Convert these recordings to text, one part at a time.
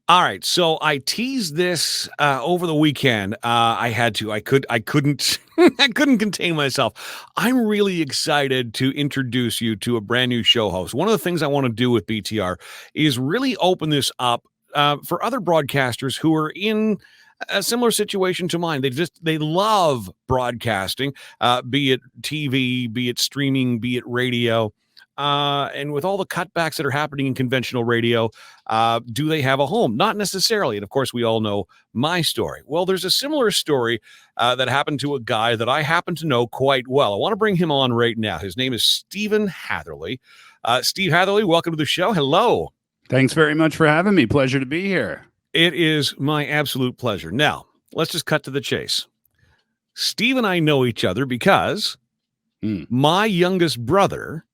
All right, so I teased this over the weekend. I had to. I couldn't. I couldn't contain myself. I'm really excited to introduce you to a brand new show host. One of the things I want to do with BTR is really open this up for other broadcasters who are in a similar situation to mine. They love broadcasting, be it TV, be it streaming, be it radio. And with all the cutbacks that are happening in conventional radio, do they have a home? Not necessarily. And of course, we all know my story. Well, there's a similar story that happened to a guy that I happen to know quite well. I want to bring him on right now. His name is Stephen Hatherly. Steve Hatherly, welcome to the show. Hello. Thanks very much for having me. Pleasure to be here. It is my absolute pleasure. Now, let's just cut to the chase. Steve and I know each other because my youngest brother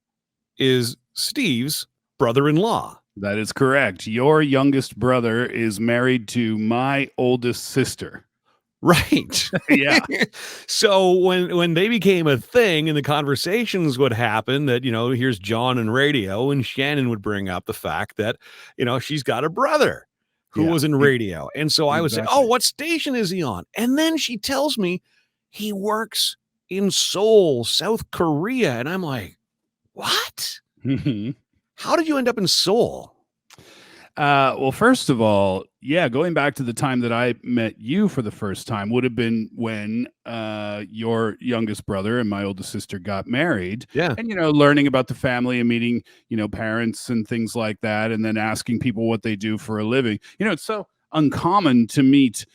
is Steve's brother-in-law. That is correct. Your youngest brother is married to my oldest sister. Right. Yeah. So when they became a thing and the conversations would happen that, here's John in radio, and Shannon would bring up the fact that, she's got a brother who was in radio. And so I would say, oh, what station is he on? And then she tells me he works in Seoul, South Korea. And I'm like, what? How did you end up in Seoul? Well, first of all, going back to the time that I met you for the first time would have been when your youngest brother and my oldest sister got married. Yeah. And, learning about the family and meeting, parents and things like that, and then asking people what they do for a living. It's so uncommon to meet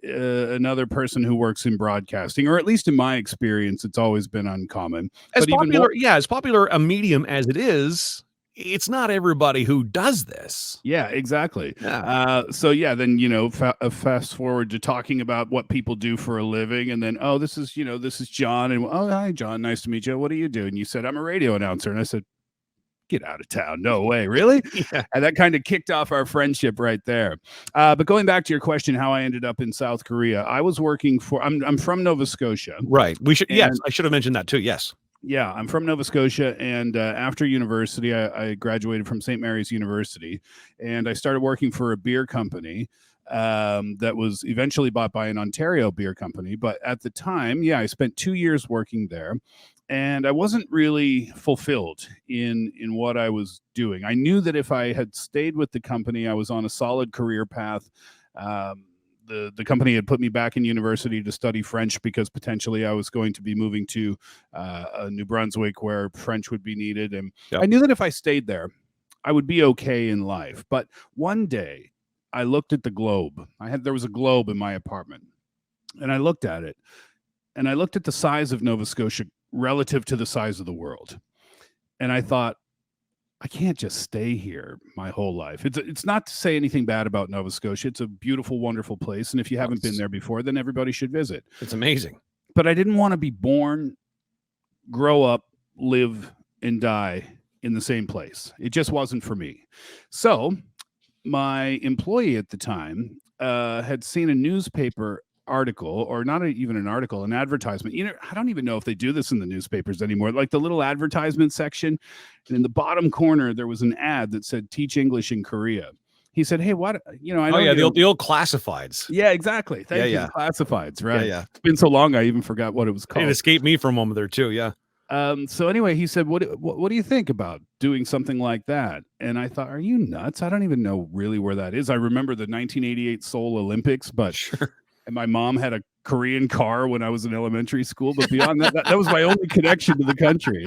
another person who works in broadcasting, or at least in my experience, it's always been uncommon. As popular a medium as it is, it's not everybody who does this. Yeah, exactly. Yeah. Then, fast forward to talking about what people do for a living. And then, oh, this is John. And, oh, hi, John. Nice to meet you. What do you do? And you said, I'm a radio announcer. And I said, get out of town. No way. Really? Yeah. And that kind of kicked off our friendship right there. But going back to your question, how I ended up in South Korea, I was working I'm from Nova Scotia. Right. Yes, I should have mentioned that too. Yes. Yeah, I'm from Nova Scotia, and after university, I graduated from St. Mary's University, and I started working for a beer company that was eventually bought by an Ontario beer company. But at the time, I spent 2 years working there, and I wasn't really fulfilled in what I was doing. I knew that if I had stayed with the company, I was on a solid career path. The company had put me back in university to study French because potentially I was going to be moving to New Brunswick where French would be needed. And I knew that if I stayed there, I would be okay in life. But one day I looked at the globe. There was a globe in my apartment, and I looked at it, and I looked at the size of Nova Scotia relative to the size of the world. And I thought, I can't just stay here my whole life. It's not to say anything bad about Nova Scotia. It's a beautiful, wonderful place. And if you haven't been there before, then everybody should visit. It's amazing. But I didn't want to be born, grow up, live, and die in the same place. It just wasn't for me. So my employee at the time had seen a newspaper article, or not even an article, an advertisement. I don't even know if they do this in the newspapers anymore, like the little advertisement section. And in the bottom corner, there was an ad that said, teach English in Korea. He said, hey, what, I know. The old classifieds. Yeah, exactly. Thank you. Classifieds, right? Yeah. It's been so long, I even forgot what it was called. It escaped me for a moment there too. Yeah. So anyway, he said, what do you think about doing something like that? And I thought, are you nuts? I don't even know really where that is. I remember the 1988 Seoul Olympics, but sure. And my mom had a Korean car when I was in elementary school, but beyond that was my only connection to the country.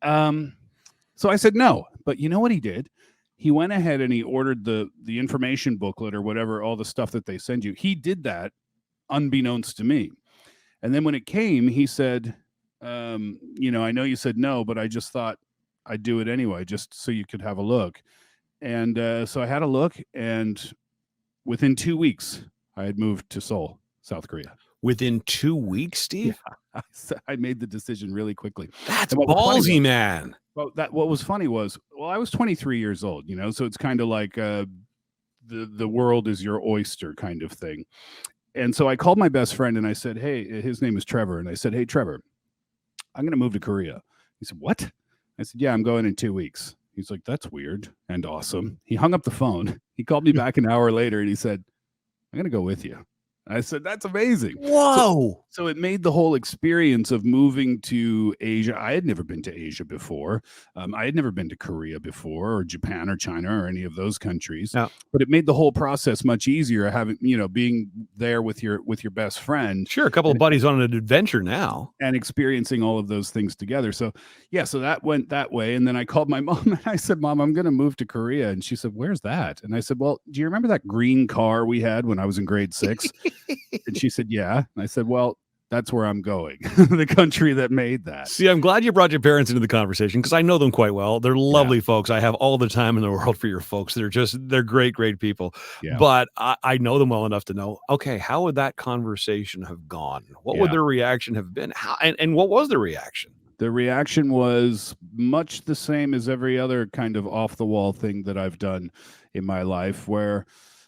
So I said no. But you know what he did? He went ahead and he ordered the information booklet or whatever, all the stuff that they send you. He did that unbeknownst to me. And then when it came, he said, I know you said no, but I just thought I'd do it anyway, just so you could have a look. And so I had a look, and within 2 weeks, I had moved to Seoul, South Korea. Within 2 weeks, Steve? Yeah, I made the decision really quickly. That's ballsy, man. Well, what was funny was, I was 23 years old, so it's kind of like the world is your oyster kind of thing. And so I called my best friend and I said, hey, his name is Trevor. And I said, hey, Trevor, I'm going to move to Korea. He said, what? I said, yeah, I'm going in 2 weeks. He's like, that's weird and awesome. He hung up the phone. He called me back an hour later and he said, I'm going to go with you. I said, that's amazing. Whoa. So it made the whole experience of moving to Asia. I had never been to Asia before. I had never been to Korea before, or Japan or China or any of those countries. Yeah. But it made the whole process much easier, having, being there with your best friend. Sure, a couple of buddies on an adventure now. And experiencing all of those things together. So yeah, so that went that way. And then I called my mom and I said, Mom, I'm going to move to Korea. And she said, where's that? And I said, well, do you remember that green car we had when I was in grade 6? And she said, yeah. And I said, well, that's where I'm going. The country that made that. See, I'm glad you brought your parents into the conversation because I know them quite well. They're lovely folks. I have all the time in the world for your folks. They're great, great people. Yeah. But I know them well enough to know, okay, how would that conversation have gone? What would their reaction have been? How and what was the reaction? The reaction was much the same as every other kind of off the wall thing that I've done in my life, where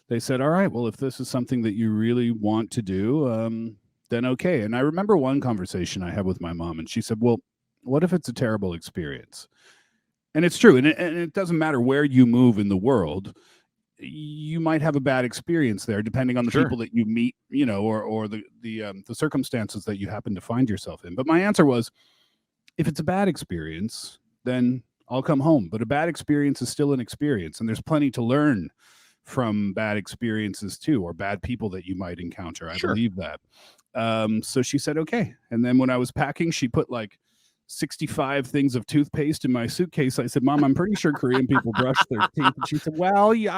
they said, all right, well, if this is something that you really want to do, then okay. And I remember one conversation I had with my mom, and she said, well, what if it's a terrible experience? And it's true. And it doesn't matter where you move in the world. You might have a bad experience there, depending on the people that you meet, or the circumstances that you happen to find yourself in. But my answer was, if it's a bad experience, then I'll come home. But a bad experience is still an experience. And there's plenty to learn from bad experiences too, or bad people that you might encounter. I believe that. So she said, okay. And then when I was packing, she put like 65 things of toothpaste in my suitcase. I said, Mom, I'm pretty sure Korean people brush their teeth. And she said, well, you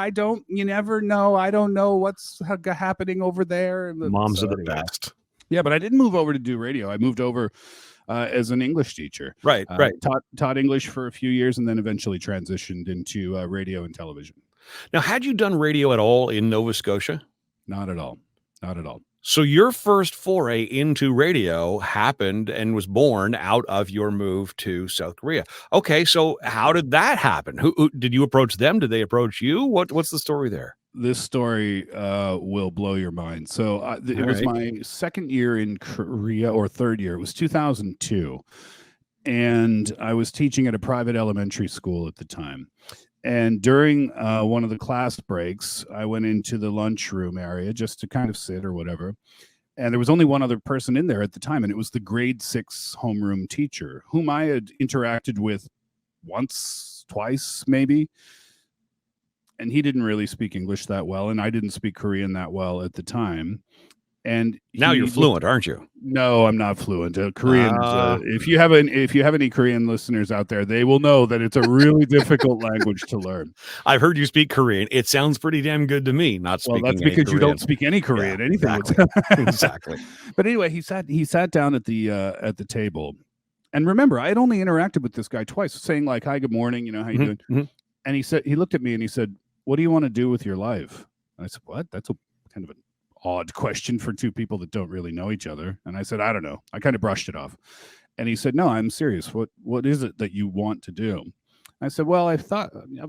never know. I don't know what's happening over there. Moms are the best. Yeah, but I didn't move over to do radio. I moved over as an English teacher. Right. Taught English for a few years and then eventually transitioned into radio and television. Now, had you done radio at all in Nova Scotia? Not at all. Not at all. So your first foray into radio happened and was born out of your move to South Korea. Okay, so how did that happen? Who did you approach them? Did they approach you? What's the story there? This story will blow your mind. So it was my second year in Korea, or third year. It was 2002. And I was teaching at a private elementary school at the time. And during one of the class breaks, I went into the lunchroom area just to kind of sit or whatever. And there was only one other person in there at the time, and it was the grade 6 homeroom teacher, whom I had interacted with once, twice, maybe. And he didn't really speak English that well, and I didn't speak Korean that well at the time. And now you're fluent, aren't you? No, I'm not fluent. Korean. If you have any Korean listeners out there, they will know that it's a really difficult language to learn. I've heard you speak Korean. It sounds pretty damn good to me. Not speaking. Well, that's because you don't speak any Korean. Yeah, anything. Exactly. But anyway, he sat down at the table, and remember, I had only interacted with this guy twice, saying like, "Hi, good morning. How you doing?" Mm-hmm. And he looked at me and he said, "What do you want to do with your life?" And I said, "What? That's a kind of an odd question for two people that don't really know each other." And I said, "I don't know." I kind of brushed it off. And he said, "No, I'm serious. What is it that you want to do?" I said, "Well, I've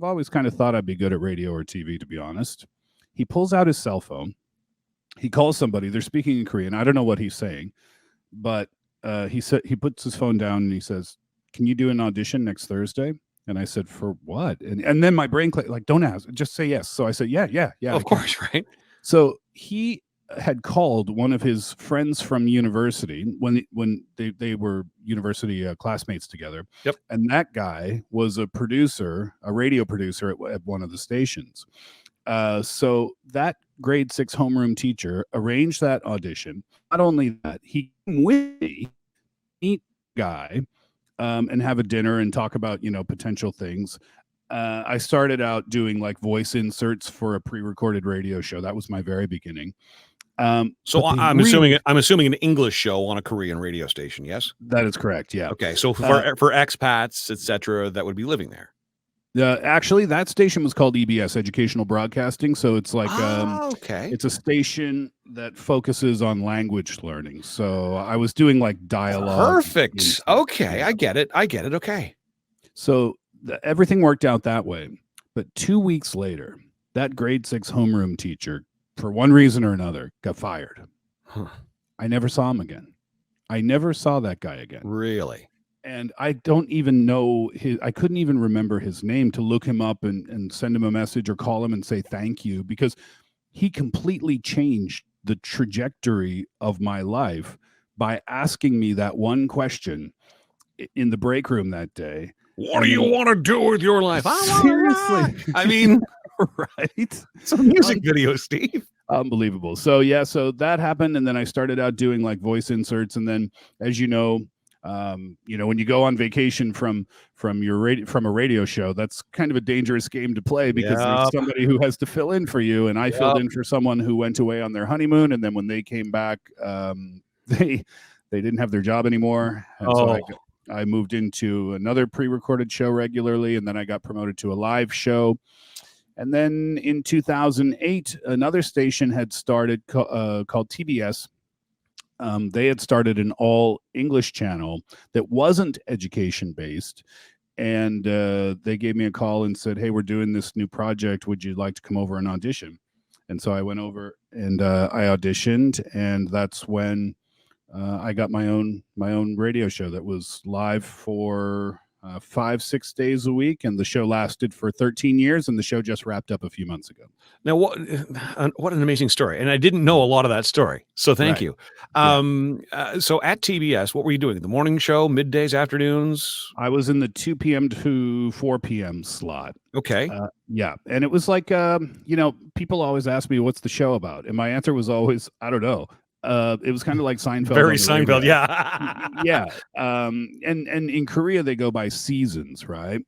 always kind of thought I'd be good at radio or TV, to be honest." He pulls out his cell phone. He calls somebody. They're speaking in Korean. I don't know what he's saying, but he puts his phone down and he says, "Can you do an audition next Thursday?" And I said, "For what?" And then my brain clicked, like, "Don't ask, just say yes." So I said, yeah. Of course, right? So he had called one of his friends from university when they were university classmates together. Yep. And that guy was a radio producer at one of the stations. So that grade 6 homeroom teacher arranged that audition. Not only that, he came with me, meet the guy, and have a dinner and talk about, potential things. I started out doing like voice inserts for a pre-recorded radio show. That was my very beginning. So I'm assuming an English show on a Korean radio station. Yes, that is correct. Yeah. Okay. So for expats, etc., that would be living there. Actually, that station was called EBS, Educational Broadcasting. So it's like, okay, it's a station that focuses on language learning. So I was doing like dialogue. Perfect. Okay, I get it. Okay. So everything worked out that way. But 2 weeks later, that grade 6 homeroom teacher, for one reason or another, got fired. Huh. I never saw him again. I never saw that guy again. Really? and I don't even know I couldn't even remember his name to look him up and send him a message or call him and say thank you, because he completely changed the trajectory of my life by asking me that one question in the break room that day. What do And you then want to do with your life? I want to seriously, rock. I mean, right? it's a music video, Steve. Unbelievable. So yeah, so that happened, and then I started out doing like voice inserts, and then, as when you go on vacation from from a radio show, that's kind of a dangerous game to play, because there's Yep. somebody who has to fill in for you, and I filled Yep. in for someone who went away on their honeymoon, and then when they came back, they didn't have their job anymore, and so Oh, I moved into another pre-recorded show regularly, and then I got promoted to a live show. And then in 2008, another station had started called TBS. They had started an all English channel that wasn't education based. And they gave me a call and said, "Hey, we're doing this new project. Would you like to come over and audition?" And so I went over and I auditioned. And that's when I got my own radio show that was live for 5-6 days a week, and the show lasted for 13 years, and the show just wrapped up a few months ago. now what an amazing story, and I didn't know a lot of that story, so thank Right. you. Yeah. So at TBS, what were you doing? The morning show, middays, afternoons? I was in the 2 p.m. to 4 p.m. slot. Okay, Yeah. And it was like, people always ask me, what's the show about? And my answer was always, I don't know. It was kind of like Seinfeld very on the Seinfeld, radio. yeah. Yeah. And in Korea, they go by seasons, right?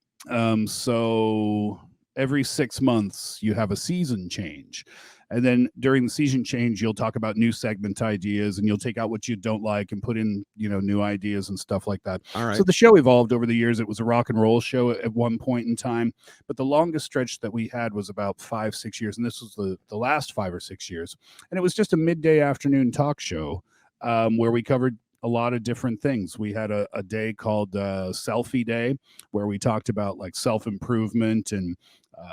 So every 6 months, you have a season change. And then during the season change, you'll talk about new segment ideas, and you'll take out what you don't like and put in, new ideas and stuff like that. All right. So the show evolved over the years. It was a rock and roll show at one point in time, but the longest stretch that we had was about 5-6 years. And this was the last 5 or 6 years. And it was just a midday afternoon talk show where we covered a lot of different things. We had a day called Selfie Day, where we talked about like self-improvement and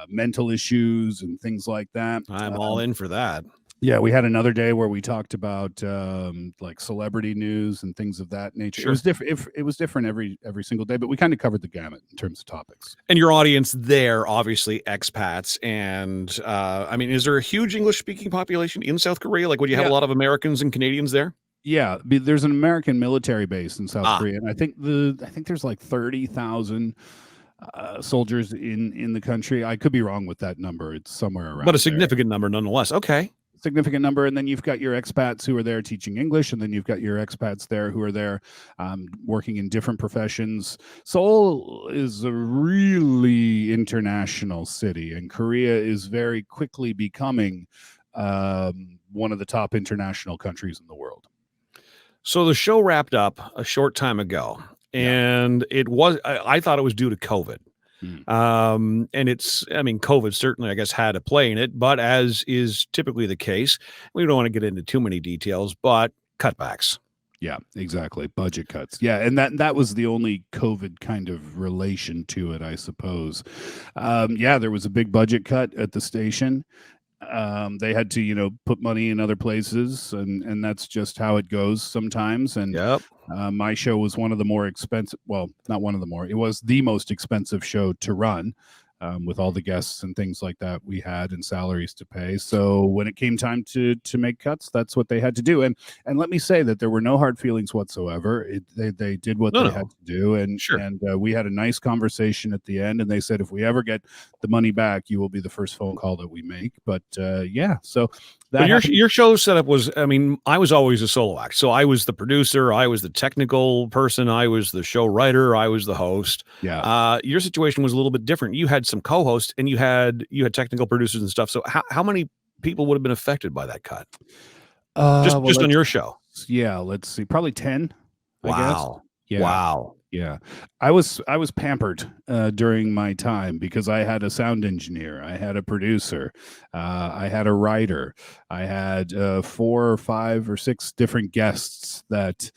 mental issues and things like that. I'm all in for that. Yeah, we had another day where we talked about like celebrity news and things of that nature. Sure. It was different. It was different every single day, but we kind of covered the gamut in terms of topics. And your audience there, obviously expats, and I mean, is there a huge English speaking population in South Korea? Like, would you have a lot of Americans and Canadians there? Yeah, there's an American military base in South Ah. Korea, and I think there's like 30,000 soldiers in the country. I could be wrong with that number. It's somewhere around, But a significant number nonetheless. Okay. Significant number. And then you've got your expats who are there teaching English, and then you've got your expats there who are there working in different professions. Seoul is a really international city, and Korea is very quickly becoming one of the top international countries in the world. So the show wrapped up a short time ago, and I thought it was due to COVID. And COVID certainly, I guess, had a play in it, but as is typically the case, we don't want to get into too many details, but cutbacks. Yeah, exactly. Budget cuts. Yeah, and that was the only COVID kind of relation to it, I suppose. There was a big budget cut at the station. They had to, put money in other places, and that's just how it goes sometimes. And Yep. My show was one of the more expensive. Well, not one of the more. It was the most expensive show to run, with all the guests and things like that we had and salaries to pay. So when it came time to make cuts, that's what they had to do. And let me say that there were no hard feelings whatsoever. They did what they had to do, and Sure. and we had a nice conversation at the end. And they said, if we ever get the money back, you will be the first phone call that we make. But so that your show setup was, I mean, I was always a solo act. So I was the producer, I was the technical person, I was the show writer, I was the host. Yeah. Your situation was a little bit different. You had some co-hosts, and you had technical producers and stuff. So how many people would have been affected by that cut? Just on your show? Yeah, let's see, probably 10. Wow. I guess. Yeah. Wow. Yeah, I was pampered during my time, because I had a sound engineer, I had a producer, I had a writer, I had 4 or 5 or 6 different guests that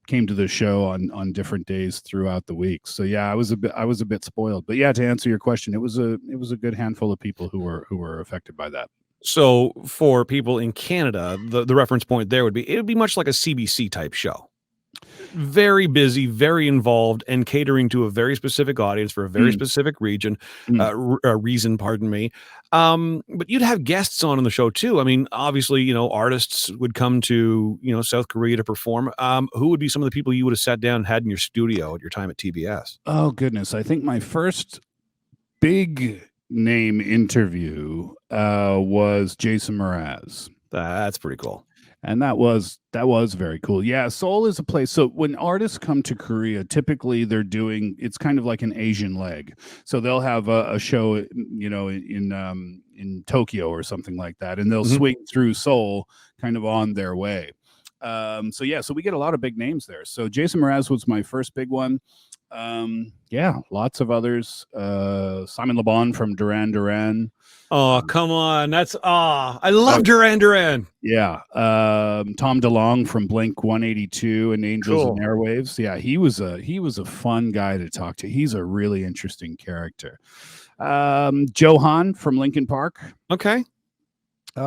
came to the show on different days throughout the week. So yeah, I was a bit spoiled. But yeah, to answer your question, it was a good handful of people who were affected by that. So for people in Canada, the reference point there would be, it would be much like a CBC type show. Very busy, very involved, and catering to a very specific audience for a very Mm, specific mm. reason, pardon me. But you'd have guests on the show too. I mean, obviously, artists would come to, South Korea to perform. Who would be some of the people you would have sat down and had in your studio at your time at TBS? Oh goodness, I think my first big name interview was Jason Mraz. That's pretty cool. And that was very cool. Yeah, Seoul is a place. So when artists come to Korea, typically they're doing it's kind of like an Asian leg. So they'll have a show, in Tokyo or something like that, and they'll Mhm. swing through Seoul kind of on their way. So yeah, so we get a lot of big names there. So Jason Mraz was my first big one. Yeah, lots of others. Simon Le Bon from Duran Duran. Oh, Um, come on. I love oh, Duran Duran. yeah, Tom DeLonge from Blink 182 and Angels and Cool. Airwaves. Yeah, he was a fun guy to talk to. He's a really interesting character. Johan from Linkin Park. Okay.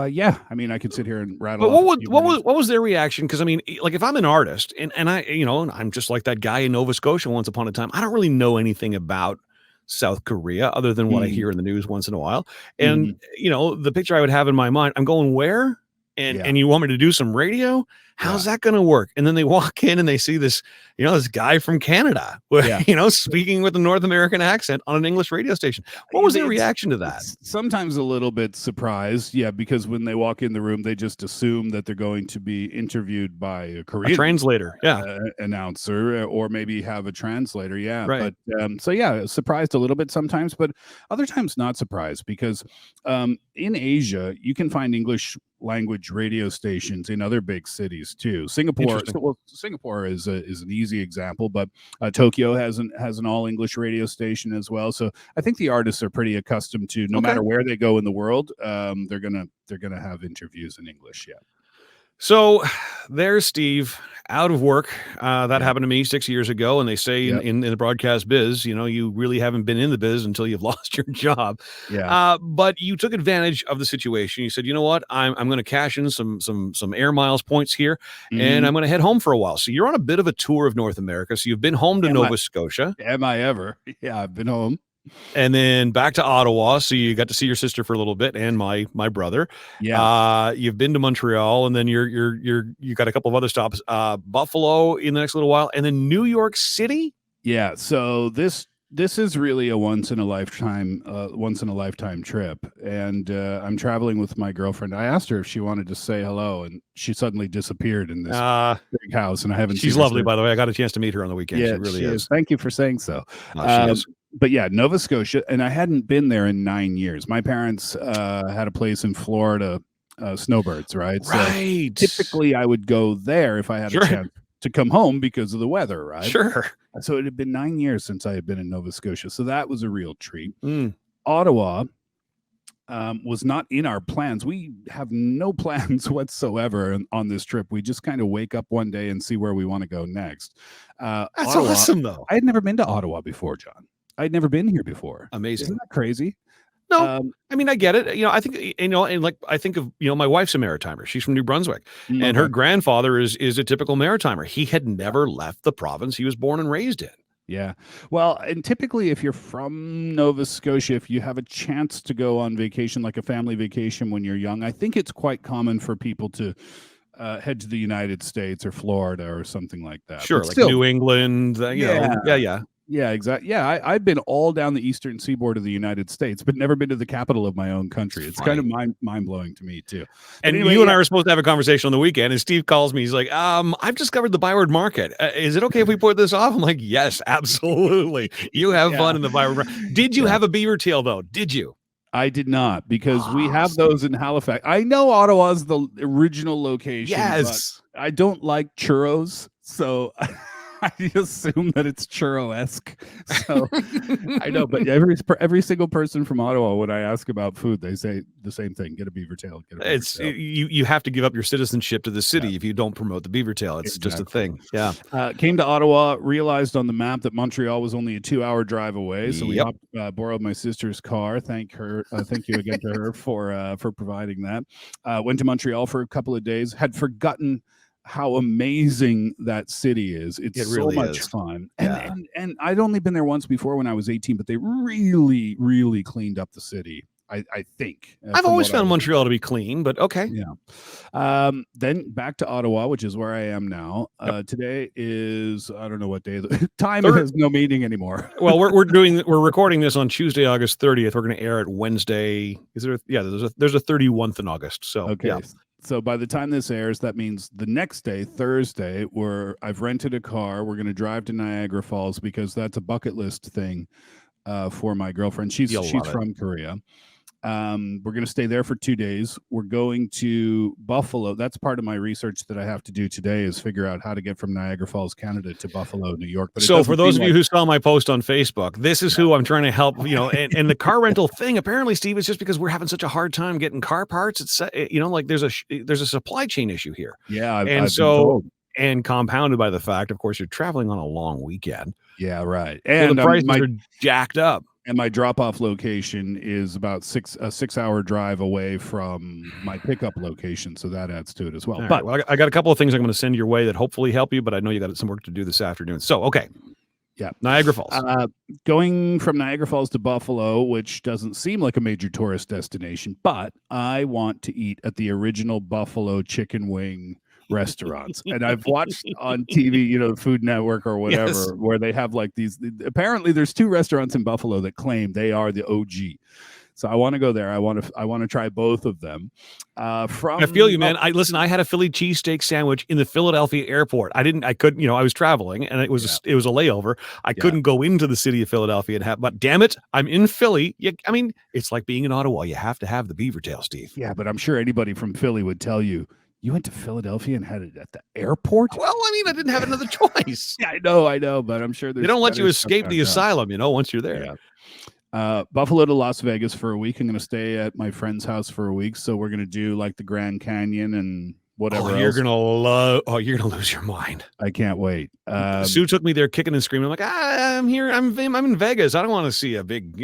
Yeah, I mean, I could sit here and rattle But off what a would few what names. was what was their reaction? Because I mean, like if I'm an artist and I, and I'm just like that guy in Nova Scotia once upon a time. I don't really know anything about South Korea other than what I Mm, hear in the news once in a while. And mhm. the picture I would have in my mind, I'm going where? Yeah, And you want me to do some radio? How's yeah, that going to work? And then they walk in and they see this guy from Canada, yeah. speaking with a North American accent on an English radio station. What was their It's reaction to that? it's sometimes a little bit surprised, yeah, because when they walk in the room, they just assume that they're going to be interviewed by a A Korean translator. Yeah. announcer or maybe have a translator. Yeah, Right. but so yeah, surprised a little bit sometimes, but other times not surprised because in Asia you can find English language radio stations in other big cities too. Singapore, Interesting. Singapore is an easy example, but Tokyo has an all English radio station as well. So I think the artists are pretty accustomed to no Okay. matter where they go in the world, they're gonna have interviews in English. Yeah, So there's Steve out of work. That yeah, happened to me 6 years ago. And they say in, yeah, in, in the broadcast biz, you really haven't been in the biz until you've lost your job. yeah. But you took advantage of the situation. You said, you know what, I'm going to cash in some air miles points here, and I'm Mhm. going to head home for a while. So you're on a bit of a tour of North America. So you've been home to Am I Nova Scotia. am I ever? Yeah, I've been home. And then back to Ottawa, so you got to see your sister for a little bit and my brother. Yeah, You've been to Montreal, and then you got a couple of other stops. Buffalo in the next little while, and then New York City. yeah. So this is really a once in a lifetime trip, and I'm traveling with my girlfriend. I asked her if she wanted to say hello, and she suddenly disappeared in this Uh, big house, and I haven't she's seen her lovely, since. by the way. I got a chance to meet her on the weekend. She Yeah, really she is. is. Thank you for saying so. She Um, is. but yeah, Nova Scotia, and I hadn't been there in 9 years. My parents had a place in Florida, snowbirds, right? So Right. typically, I would go there if I had a Sure. chance to come home because of the weather, right? Sure. So it had been 9 years since I had been in Nova Scotia, so that was a real treat. Mm. Ottawa was not in our plans. We have no plans whatsoever on this trip. We just kind of wake up one day and see where we want to go next. That's Ottawa, awesome, though. I had never been to Ottawa before, John. I'd never been here before. Isn't Amazing. that crazy? No, Um, I mean, I get it. I think, and like I think of, my wife's a Maritimer. She's from New Brunswick, and her okay. grandfather is a typical Maritimer. He had never left the province he was born and raised in. Yeah. Well, and typically, if you're from Nova Scotia, if you have a chance to go on vacation, like a family vacation when you're young, I think it's quite common for people to head to the United States or Florida or something like that. Sure, But like still, New England, yeah, yeah. yeah, exactly. Yeah, I've been all down the eastern seaboard of the United States, but never been to the capital of my own country. It's kind of Funny. mind blowing to me too. But And anyway, you and yeah, I were supposed to have a conversation on the weekend, and Steve calls me. He's like, I've discovered the Byward Market. Is it okay if we put this off? I'm like, yes, absolutely. You have yeah, fun in the Byward Market. Did you yeah. have a beaver tail, though? Did you? I did not because we Ah, have those in Halifax. I know Ottawa's the original location, but yes. I don't like churros, so I assume that it's churro-esque. So I know, but every single person from Ottawa, when I ask about food, they say the same thing: get a beaver tail, get a beaver It's tail. you have to give up your citizenship to the Yeah, city if you don't promote the beaver tail. It's just a exactly. thing. Yeah. Came to Ottawa, realized on the map that Montreal was only a 2-hour drive away. So we Yep. borrowed my sister's car. Thank you again to her for providing that. Went to Montreal for a couple of days. Had forgotten how amazing that city is. It's It so really much is. fun. Yeah. And I'd only been there once before when I was 18, but they really, really cleaned up the city. I think I've from always what I found remember. Montreal to be clean, but okay. Yeah. Then back to Ottawa, which is where I am now. Yep. Today is, I don't know what day. Time Third. has no meaning anymore. Well, we're recording this on Tuesday, August 30th. We're going to air it Wednesday. Is there? Yeah, there's a 31st in August. So Okay. yeah. So by the time this airs, that means the next day, Thursday, I've rented a car. We're going to drive to Niagara Falls because that's a bucket list thing for my girlfriend. She's You'll love it. from Korea. We're going to stay there for 2 days. We're going to Buffalo. That's part of my research that I have to do today is figure out how to get from Niagara Falls, Canada to Buffalo, New York. But so for those of you who saw my post on Facebook, this is who I'm trying to help, and the car rental thing, apparently, Steve, is just because we're having such a hard time getting car parts. It's, like there's a supply chain issue here. Yeah. I've been told. And compounded by the fact, of course, you're traveling on a long weekend. Yeah, right. And so the prices are jacked up. And my drop-off location is about a 6-hour drive away from my pickup location, so that adds to it as well. But well, I got a couple of things I'm going to send your way that hopefully help you, but I know you got some work to do this afternoon. So, okay. Yeah. Niagara Falls. Going from Niagara Falls to Buffalo, which doesn't seem like a major tourist destination, but I want to eat at the original Buffalo chicken wing restaurants. And I've watched on TV, the Food Network or whatever, where they have like these. Apparently, there's 2 restaurants in Buffalo that claim they are the OG. So I want to go there. I want to try both of them. I feel you, man. I had a Philly cheesesteak sandwich in the Philadelphia airport. I was traveling and it was a layover. I couldn't go into the city of Philadelphia and but damn it, I'm in Philly. It's like being in Ottawa. You have to have the beaver tail, Steve. Yeah, but I'm sure anybody from Philly would tell you, you went to Philadelphia and had it at the airport? Well, I didn't have another choice. Yeah, I know, but I'm sure they don't let you escape the asylum, once you're there. Yeah. Buffalo to Las Vegas for a week. I'm going to stay at my friend's house for a week. So we're going to do like the Grand Canyon and whatever else. You're going to lose your mind. I can't wait. Sue took me there kicking and screaming. I'm like, I'm here. I'm in Vegas. I don't want to see a big,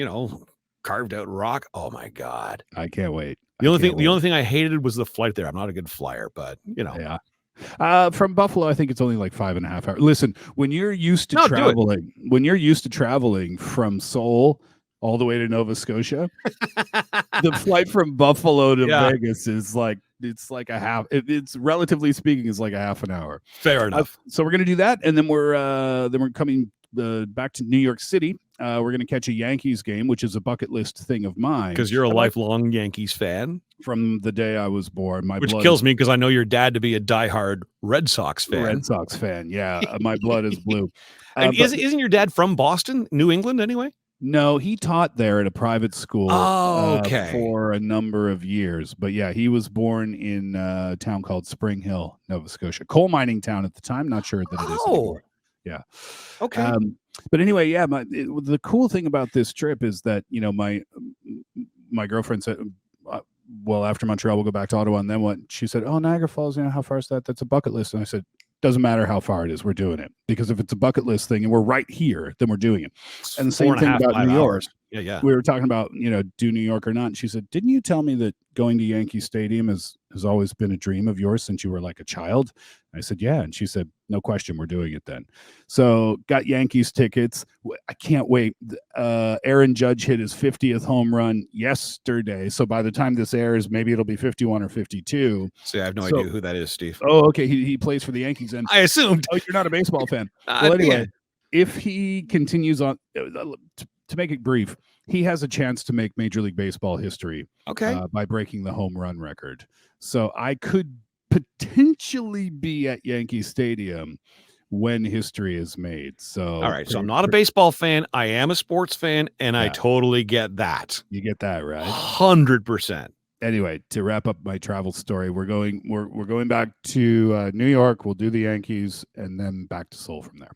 carved out rock. Oh my God. I can't wait. The only thing I hated was the flight there. I'm not a good flyer, but Yeah. From Buffalo, I think it's only like 5.5 hours. Listen, when you're used to traveling from Seoul all the way to Nova Scotia, the flight from Buffalo to Vegas is like, it's like a half. It's relatively speaking is like a half an hour. Fair enough. So we're gonna do that, and then we're coming back to New York City. We're going to catch a Yankees game, which is a bucket list thing of mine. Because you're a lifelong Yankees fan. From the day I was born. Which kills me because I know your dad to be a diehard Red Sox fan. Red Sox fan, yeah. My blood is blue. Isn't your dad from Boston, New England anyway? No, he taught there at a private school for a number of years. But yeah, he was born in a town called Spring Hill, Nova Scotia. Coal mining town at the time. Not sure that it is anymore. Yeah. Okay. But anyway, yeah, the cool thing about this trip is that, my girlfriend said, well, after Montreal, we'll go back to Ottawa. And then what? She said, oh, Niagara Falls, how far is that? That's a bucket list. And I said, doesn't matter how far it is, we're doing it. Because if it's a bucket list thing and we're right here, then we're doing it. And the same thing about New York. Yeah. We were talking about, do New York or not. And she said, didn't you tell me that going to Yankee Stadium has always been a dream of yours since you were like a child? I said, yeah. And she said, no question, we're doing it then. So got Yankees tickets. I can't wait. Aaron Judge hit his 50th home run yesterday. So by the time this airs, maybe it'll be 51 or 52. See, I have no idea who that is, Steve. Oh, okay. He plays for the Yankees. And I assumed. Oh, you're not a baseball fan. Well, anyway, if he continues on, to make it brief, he has a chance to make Major League Baseball history by breaking the home run record. So I could potentially be at Yankee Stadium when history is made. So all right. So I'm not a baseball fan. I am a sports fan, and I totally get that. You get that, right? 100%. Anyway, to wrap up my travel story, we're going back to New York. We'll do the Yankees and then back to Seoul from there.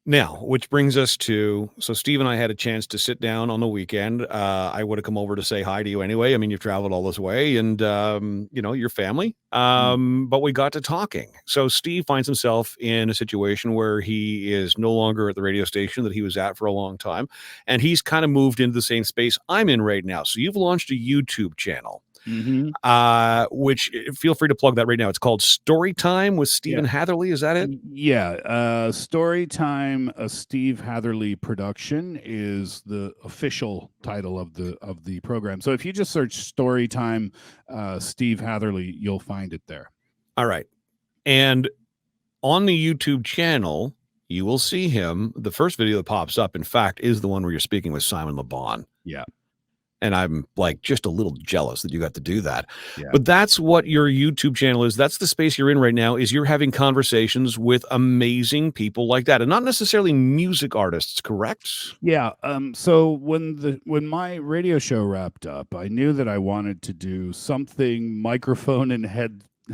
Now, which brings us to, so Steve and I had a chance to sit down on the weekend. I would have come over to say hi to you anyway. I mean, you've traveled all this way and, your family. But we got to talking. So Steve finds himself in a situation where he is no longer at the radio station that he was at for a long time. And he's kind of moved into the same space I'm in right now. So you've launched a YouTube channel. Mm-hmm. Which feel free to plug that right now. It's called Story Time with Yeah. Stephen Hatherly. Is that it? Yeah. Storytime, a Steve Hatherly production, is the official title of the program. So if you just search Storytime, Steve Hatherly, you'll find it there. All right. And on the YouTube channel, you will see him. The first video that pops up, in fact, is the one where you're speaking with Simon Le Bon. Yeah. And I'm like just a little jealous that you got to do that. Yeah. But that's what your YouTube channel is. That's the space you're in right now, is you're having conversations with amazing people like that, and not necessarily music artists, correct? Yeah. So when my radio show wrapped up, I knew that I wanted to do something microphone and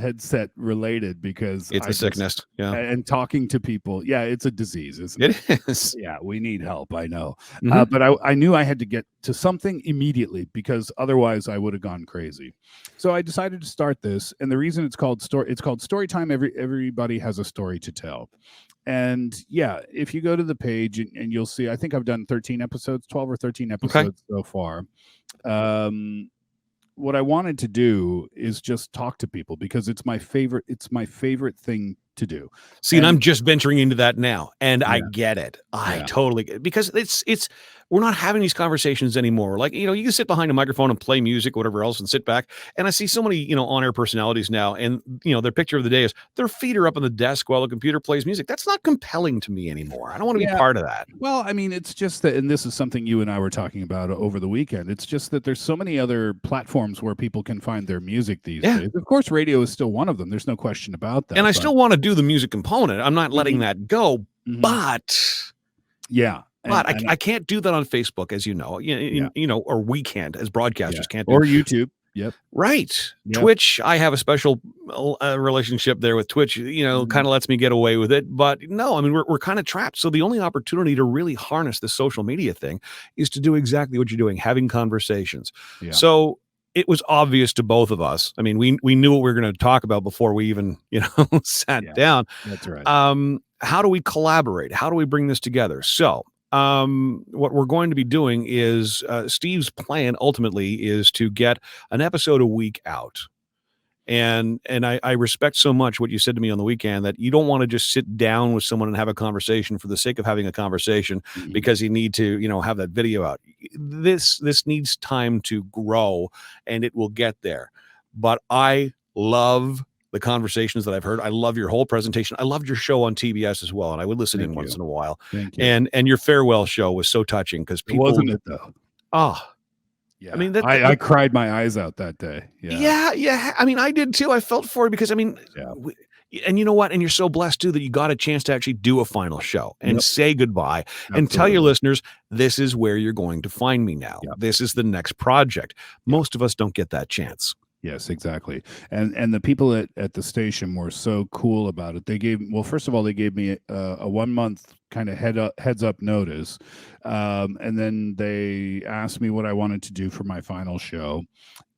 headset related, because It's a sickness. Yeah, and talking to people. Yeah, it's a disease, isn't it? it is. Yeah, we need help. I know. Mhm. But I knew I had to get to something immediately, because otherwise I would have gone crazy. So I decided to start this. And the reason it's called Story Time. Everybody has a story to tell. And yeah, if you go to the page, and you'll see, I think I've done 13 episodes, 12 or 13 episodes so far. What I wanted to do is just talk to people, because it's my favorite thing to do. See, and I'm just venturing into that now, and I Yeah. get it. I Yeah. totally get it, because it's we're not having these conversations anymore. Like, you can sit behind a microphone and play music, whatever else, and sit back. And I see so many, on-air personalities now, and their picture of the day is their feet are up on the desk while the computer plays music. That's not compelling to me anymore. I don't want to be part of that. Well, I mean, it's just that, and this is something you and I were talking about over the weekend. It's just that there's so many other platforms where people can find their music these days. Of course, radio is still one of them. There's no question about that. And I still want to do the music component. I'm not letting that go, Mhm. but yeah. But I can't do that on Facebook, as you know, or we can't, as broadcasters can't do. Or YouTube. Yep. Right. Yep. Twitch, I have a special relationship there with Twitch, kind of lets me get away with it. But no, I mean, we're kind of trapped. So the only opportunity to really harness the social media thing is to do exactly what you're doing, having conversations. Yeah. So it was obvious to both of us. I mean, we knew what we were going to talk about before we even, sat down. That's right. How do we collaborate? How do we bring this together? So what we're going to be doing is Steve's plan ultimately is to get an episode a week out. And I respect so much what you said to me on the weekend, that you don't want to just sit down with someone and have a conversation for the sake of having a conversation, because you need to, have that video out. This needs time to grow, and it will get there. But I love the conversations that I've heard. I love your whole presentation. I loved your show on TBS as well, and I would listen in once in a while. Thank you. And your farewell show was so touching, because people, wasn't it though? Yeah. I mean, I cried my eyes out that day. Yeah. I mean, I did too. I felt for it, because I mean, and you know what? And you're so blessed too that you got a chance to actually do a final show and say goodbye and tell your listeners, this is where you're going to find me now. This is the next project. Most of us don't get that chance. Yes, exactly. And the people at the station were so cool about it. First of all, they gave me a 1 month kind of heads up notice. And then they asked me what I wanted to do for my final show.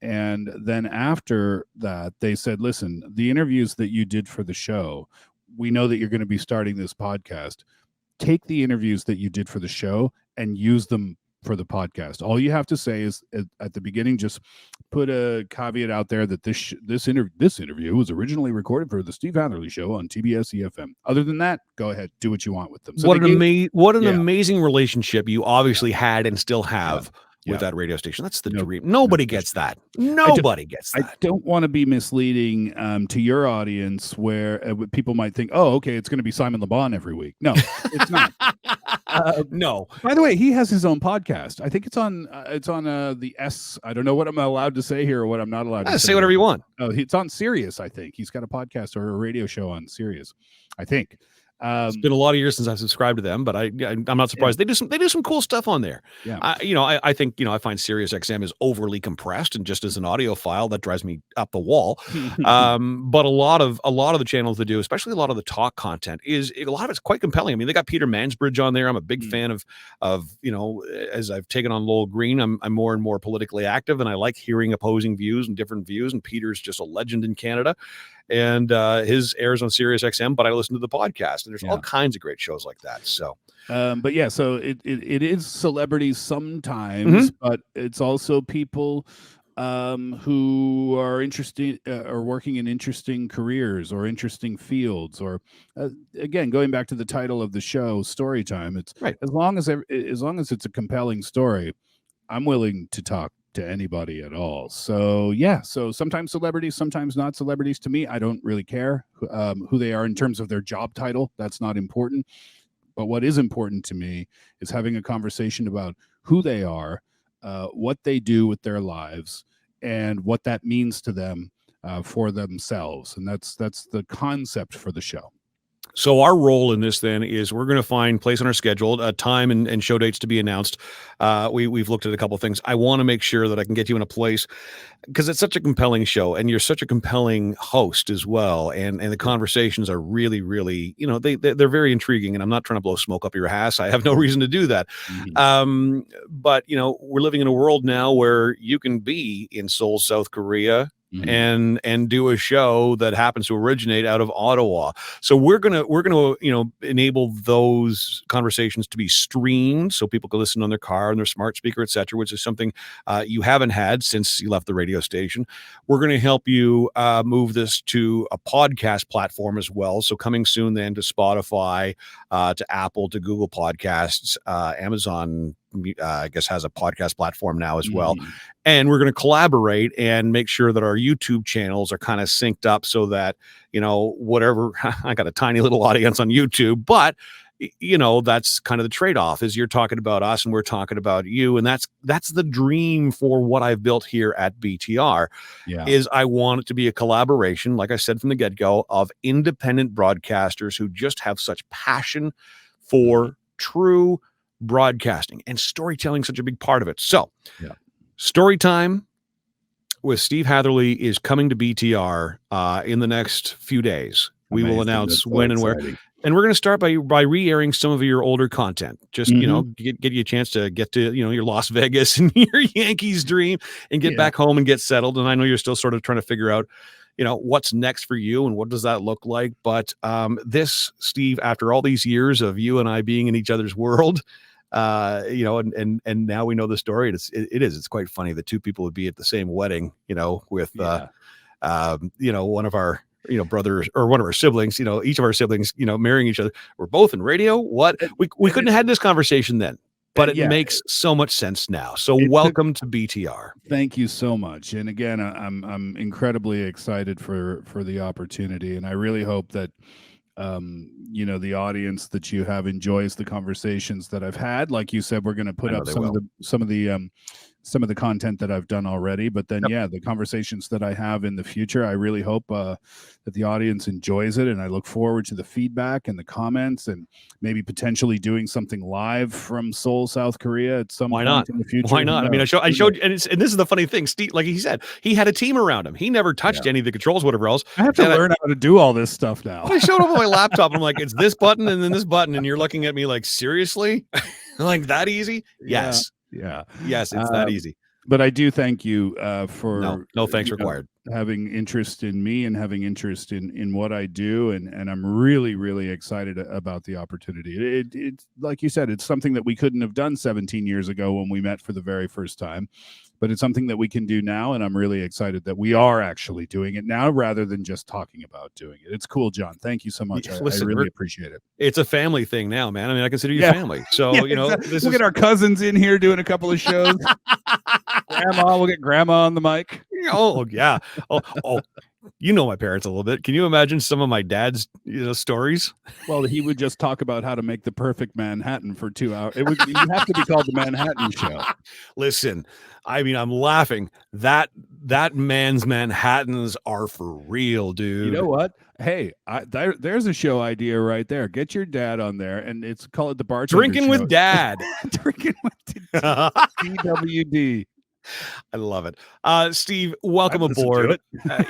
And then after that, they said, listen, the interviews that you did for the show, we know that you're going to be starting this podcast. Take the interviews that you did for the show and use them for the podcast. All you have to say is at the beginning, just put a caveat out there that this interview was originally recorded for the Steve Hatherly Show on TBS EFM. Other than that, go ahead, do what you want with them. So what an amazing relationship you obviously had and still have with that radio station. That's the dream. Nobody gets that. Nobody gets that. I don't want to be misleading to your audience, where people might think, oh, okay, it's going to be Simon Le Bon every week. No, it's not. No. By the way, he has his own podcast. I think it's on the S. I don't know what I'm allowed to say here or what I'm not allowed to say. Say whatever you want. Oh, it's on Sirius. I think he's got a podcast or a radio show on Sirius. I think. It's been a lot of years since I've subscribed to them, but I'm not surprised. They do some cool stuff on there. Yeah. I think I find Sirius XM is overly compressed, and just as an audio file that drives me up the wall. But a lot of the channels they do, especially a lot of the talk content, a lot of it's quite compelling. I mean, they got Peter Mansbridge on there. I'm a big fan of as I've taken on Lowell Green, I'm more and more politically active, and I like hearing opposing views and different views. And Peter's just a legend in Canada. And his airs on Sirius XM, but I listen to the podcast, and there's all kinds of great shows like that. So, but yeah, so it is celebrities sometimes, but it's also people who are interesting or working in interesting careers or interesting fields, or again, going back to the title of the show, story time. It's Right. as long as it's a compelling story, I'm willing to talk to anybody at all. So yeah, so sometimes celebrities, sometimes not celebrities. To me, I don't really care who they are in terms of their job title. That's not important. But what is important to me is having a conversation about who they are, what they do with their lives, and what that means to them for themselves. And that's the concept for the show. So our role in this then is we're going to find place on our schedule, time and show dates to be announced. We've looked at a couple of things. I want to make sure that I can get you in a place because it's such a compelling show and you're such a compelling host as well. And the conversations are really, really, they're very intriguing. And I'm not trying to blow smoke up your ass. I have no reason to do that. But we're living in a world now where you can be in Seoul, South Korea, and do a show that happens to originate out of Ottawa. So we're gonna enable those conversations to be streamed so people can listen on their car and their smart speaker, etc., which is something you haven't had since you left the radio station. We're going to help you move this to a podcast platform as well. So coming soon then to Spotify, to Apple, to Google Podcasts, Amazon I guess has a podcast platform now as well. And we're going to collaborate and make sure that our YouTube channels are kind of synced up so that, whatever, I got a tiny little audience on YouTube, but that's kind of the trade-off is you're talking about us and we're talking about you. And that's the dream for what I've built here at BTR is I want it to be a collaboration, like I said from the get-go, of independent broadcasters who just have such passion for true broadcasting and storytelling, such a big part of it. So story time with Steve Hatherly is coming to BTR in the next few days. We will announce when and where. And we're going to start by re-airing some of your older content. Just, get you a chance to get to, your Las Vegas and your Yankees dream and get back home and get settled. And I know you're still sort of trying to figure out, what's next for you and what does that look like. But this, Steve, after all these years of you and I being in each other's world, and now we know the story. It's quite funny that two people would be at the same wedding, with, one of our, brothers or one of our siblings, each of our siblings, marrying each other. We're both in radio. What we couldn't have had this conversation then, but it makes so much sense now. So welcome to BTR. Thank you so much. And again, I'm incredibly excited for the opportunity. And I really hope that, the audience that you have enjoys the conversations that I've had. Like you said, we're going to put up some of the content that I've done already, but then the conversations that I have in the future, I really hope that the audience enjoys it, and I look forward to the feedback and the comments, and maybe potentially doing something live from Seoul, South Korea at some point in the future. Why not? I mean, I showed, and this is the funny thing, Steve. Like he said, he had a team around him. He never touched any of the controls, whatever else. I have to learn how to do all this stuff now. I showed up on my laptop. I'm like, it's this button and then this button, and you're looking at me like, seriously, like that easy? Yes. Yes, it's that easy. But I do thank you for no thanks required. Having interest in me and having interest in what I do, and I'm really, really excited about the opportunity. It's like you said, it's something that we couldn't have done 17 years ago when we met for the very first time, but it's something that we can do now, and I'm really excited that we are actually doing it now rather than just talking about doing it. It's cool, John. Thank you so much. Listen, I really appreciate it. It's a family thing now, man. I mean, I consider you family. So, we'll get our cousins in here doing a couple of shows. We'll get grandma on the mic. Oh, yeah. Oh, my parents a little bit. Can you imagine some of my dad's stories? Well, he would just talk about how to make the perfect Manhattan for 2 hours. You'd have to be called the Manhattan Show. Listen, I mean, I'm laughing. That man's Manhattans are for real, dude. You know what? Hey, there's a show idea right there. Get your dad on there, and it's call it the Bartender Drinking Show. with Dad. Drinking with DWD. I love it. Steve, welcome aboard.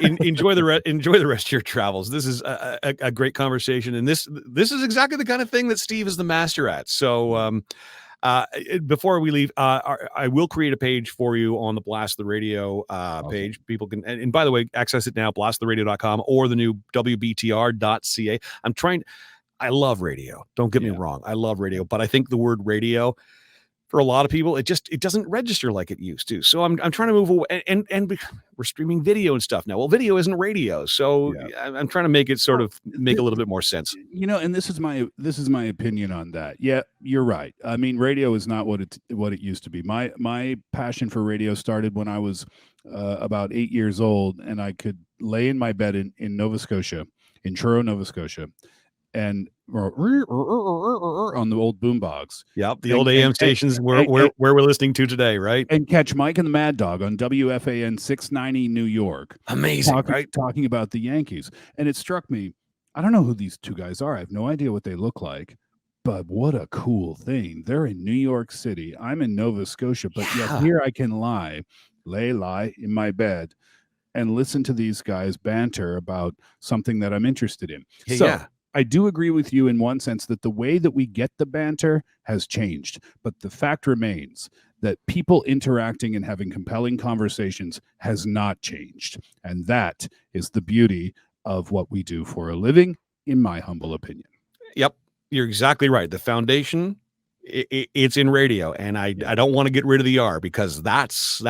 Enjoy the rest of your travels. This is a great conversation, and this is exactly the kind of thing that Steve is the master at. So before we leave, I will create a page for you on the Blast the Radio page. People can, and by the way, access it now, blasttheradio.com or the new WBTR.ca. I love radio. Don't get me wrong. I love radio, but I think the word radio for a lot of people, it doesn't register like it used to. So I'm trying to move away, and we're streaming video and stuff now. Well, video isn't radio, so Yeah. I'm trying to make it sort Well, of make a little bit more sense. and this is my opinion on that. Yeah, you're right. I mean, radio is not what it used to be. My passion for radio started when I was about 8 years old, and I could lay in my bed in Nova Scotia, in Truro, Nova Scotia, and on the old boombox. Yep, the old AM stations where we're listening to today, right? And catch Mike and the Mad Dog on WFAN 690 New York. Amazing, right? Talking about the Yankees. And it struck me, I don't know who these two guys are. I have no idea what they look like. But what a cool thing. They're in New York City. I'm in Nova Scotia, but yet here I can lie in my bed and listen to these guys banter about something that I'm interested in. Yeah. I do agree with you in one sense that the way that we get the banter has changed, but the fact remains that people interacting and having compelling conversations has not changed. And that is the beauty of what we do for a living, in my humble opinion. Yep, you're exactly right. The foundation, it's in radio, and I don't want to get rid of the R, because that's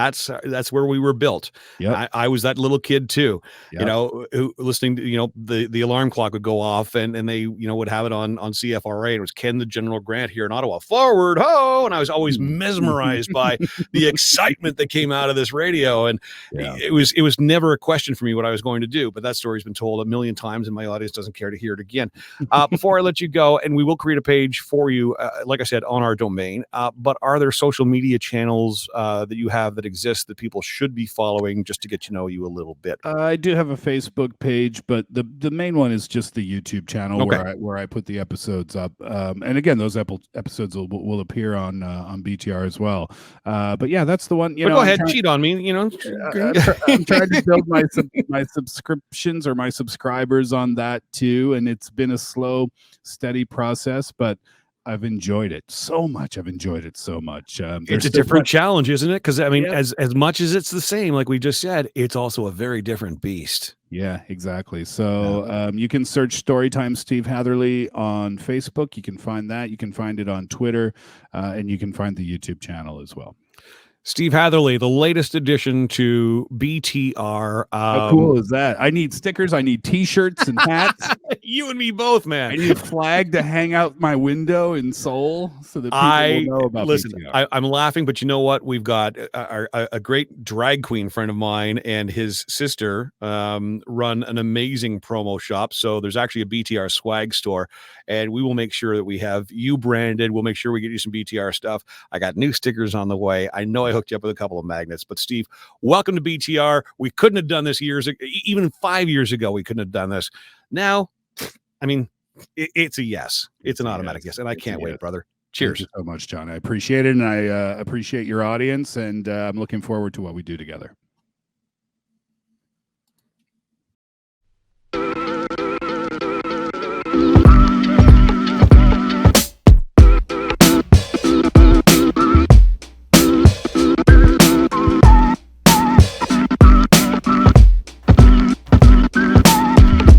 where we were built. Yep. I was that little kid too, Yep. who listening to, the alarm clock would go off, and they would have it on CFRA, and it was Ken the General Grant here in Ottawa, forward ho, and I was always mesmerized by the excitement that came out of this radio, and it was never a question for me what I was going to do. But that story's been told a million times, and my audience doesn't care to hear it again. Before I let you go, and we will create a page for you, like I said, on our domain, but are there social media channels that you have that exist that people should be following just to get to know you a little bit? I do have a Facebook page, but the main one is just the YouTube channel, Okay. where I put the episodes up. And again, those episodes will appear on BTR as well. But yeah, that's the one. But go ahead, cheat on me. I'm trying to build my subscriptions or my subscribers on that too, and it's been a slow, steady process, but I've enjoyed it so much. It's a different challenge, isn't it? Because I mean, as much as it's the same, like we just said, it's also a very different beast. Yeah, exactly. So you can search Storytime Steve Hatherly on Facebook. You can find that. You can find it on Twitter, and you can find the YouTube channel as well. Steve Hatherly, the latest addition to BTR. How cool is that? I need stickers. I need T-shirts and hats. You and me both, man. I need a flag to hang out my window in Seoul so that people will know about BTR. I'm laughing, but you know what? We've got a great drag queen friend of mine and his sister run an amazing promo shop. So there's actually a BTR swag store, and we will make sure that we have you branded. We'll make sure we get you some BTR stuff. I got new stickers on the way. I know I hooked you up with a couple of magnets, but Steve, welcome to BTR. We couldn't have done this even 5 years ago. We couldn't have done this. Now, I mean, it's a yes. It's an automatic yes, and I can't wait, brother. Cheers. Thank you so much, John. I appreciate it, and I appreciate your audience, and I'm looking forward to what we do together.